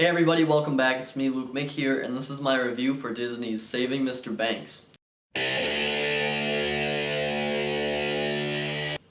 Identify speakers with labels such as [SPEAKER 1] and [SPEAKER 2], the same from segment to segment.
[SPEAKER 1] Hey everybody, welcome back. It's me, lukemick here, and this is my review for Disney's Saving Mr. Banks.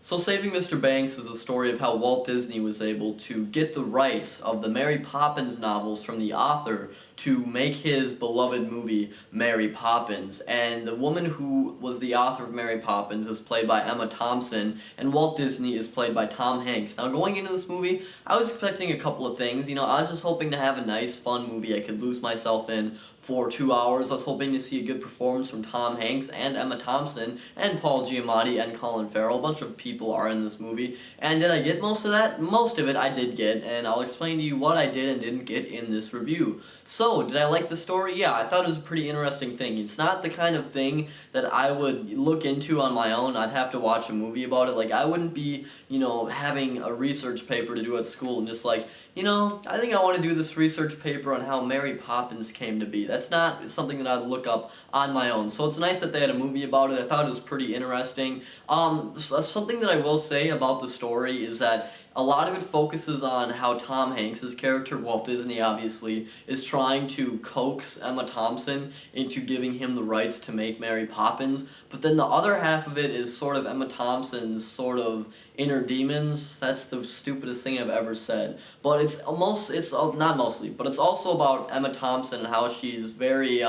[SPEAKER 1] So Saving Mr. Banks is a story of how Walt Disney was able to get the rights of the Mary Poppins novels from the author to make his beloved movie, Mary Poppins. And the woman who was the author of Mary Poppins is played by Emma Thompson, and Walt Disney is played by Tom Hanks. Now going into this movie, I was expecting a couple of things. I was just hoping to have a nice, fun movie I could lose myself in for 2 hours. I was hoping to see a good performance from Tom Hanks and Emma Thompson and Paul Giamatti and Colin Farrell. A bunch of people are in this movie. And did I get most of that? Most of it I did get, and I'll explain to you what I did and didn't get in this review. So, did I like the story? Yeah, I thought it was a pretty interesting thing. It's not the kind of thing that I would look into on my own. I'd have to watch a movie about it. Like, I wouldn't be, having a research paper to do at school and just like, I think I want to do this research paper on how Mary Poppins came to be. That's not something that I'd look up on my own. So it's nice that they had a movie about it. I thought it was pretty interesting. Something that I will say about the story is that a lot of it focuses on how Tom Hanks' character, Walt Disney obviously, is trying to coax Emma Thompson into giving him the rights to make Mary Poppins, but then the other half of it is sort of Emma Thompson's sort of inner demons. That's the stupidest thing I've ever said. But it's not mostly, but it's also about Emma Thompson and how she's very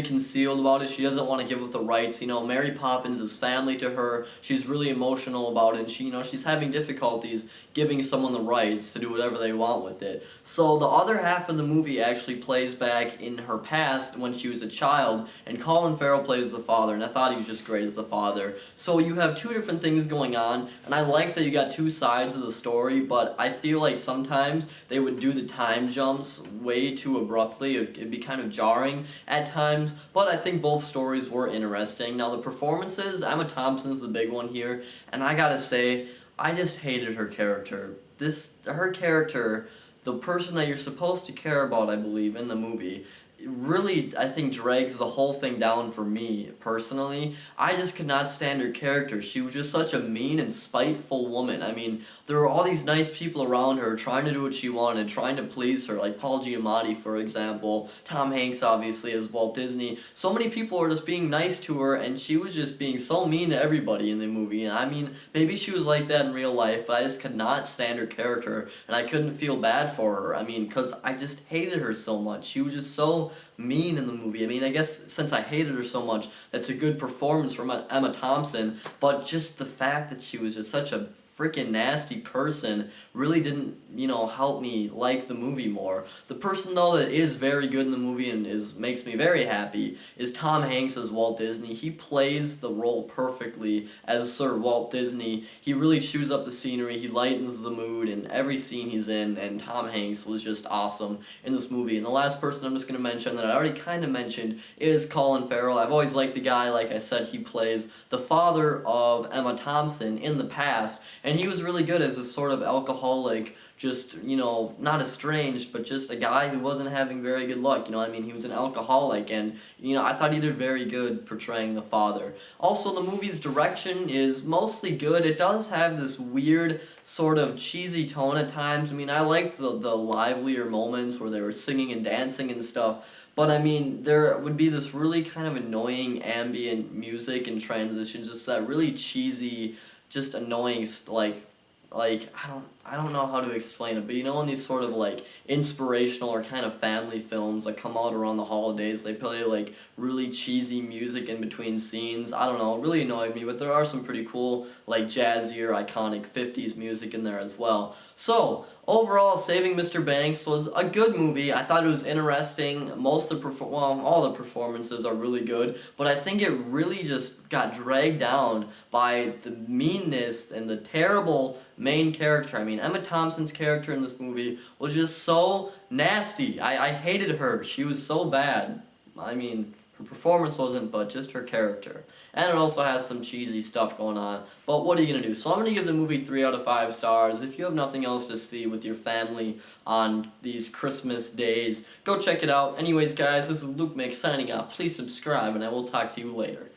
[SPEAKER 1] concealed about it. She doesn't want to give up the rights. Mary Poppins is family to her. She's really emotional about it. And she's having difficulties giving someone the rights to do whatever they want with it. So the other half of the movie actually plays back in her past when she was a child, and Colin Farrell plays the father, and I thought he was just great as the father. So you have two different things going on, and I like that you got two sides of the story, but I feel like sometimes they would do the time jumps way too abruptly. It'd be kind of jarring at times, but I think both stories were interesting. Now the performances, Emma Thompson's the big one here, and I gotta say, I just hated her character. Her character, the person that you're supposed to care about, I believe, in the movie, really, I think, drags the whole thing down for me, personally. I just could not stand her character. She was just such a mean and spiteful woman. I mean, there were all these nice people around her trying to do what she wanted, trying to please her, like Paul Giamatti, for example, Tom Hanks, obviously, as Walt Disney. So many people were just being nice to her, and she was just being so mean to everybody in the movie. And I mean, maybe she was like that in real life, but I just could not stand her character, and I couldn't feel bad for her. I mean, because I just hated her so much. She was just so mean in the movie. I mean, I guess since I hated her so much, that's a good performance from Emma Thompson, but just the fact that she was just such a freaking nasty person really didn't, help me like the movie more. The person, though, that is very good in the movie and makes me very happy is Tom Hanks as Walt Disney. He plays the role perfectly as Sir Walt Disney. He really chews up the scenery, he lightens the mood in every scene he's in, and Tom Hanks was just awesome in this movie. And the last person I'm just going to mention that I already kind of mentioned is Colin Farrell. I've always liked the guy. Like I said, he plays the father of Emma Thompson in the past, and he was really good as a sort of alcoholic, just, not estranged, but just a guy who wasn't having very good luck. I mean, he was an alcoholic, and, I thought he did very good portraying the father. Also, the movie's direction is mostly good. It does have this weird, sort of cheesy tone at times. I mean, I liked the livelier moments where they were singing and dancing and stuff, but I mean, there would be this really kind of annoying ambient music and transitions, just that really cheesy, just annoying, I don't know how to explain it, but in these sort of like inspirational or kind of family films that come out around the holidays, they play like really cheesy music in between scenes. I don't know, it really annoyed me, but there are some pretty cool, like jazzier, iconic 50s music in there as well. So, overall, Saving Mr. Banks was a good movie. I thought it was interesting. All the performances are really good, but I think it really just got dragged down by the meanness and the terrible main character. I mean, Emma Thompson's character in this movie was just so nasty. I hated her. She was so bad. I mean, her performance wasn't, but just her character. And it also has some cheesy stuff going on. But what are you going to do? So I'm going to give the movie 3 out of 5 stars. If you have nothing else to see with your family on these Christmas days, go check it out. Anyways, guys, this is lukemick signing out. Please subscribe, and I will talk to you later.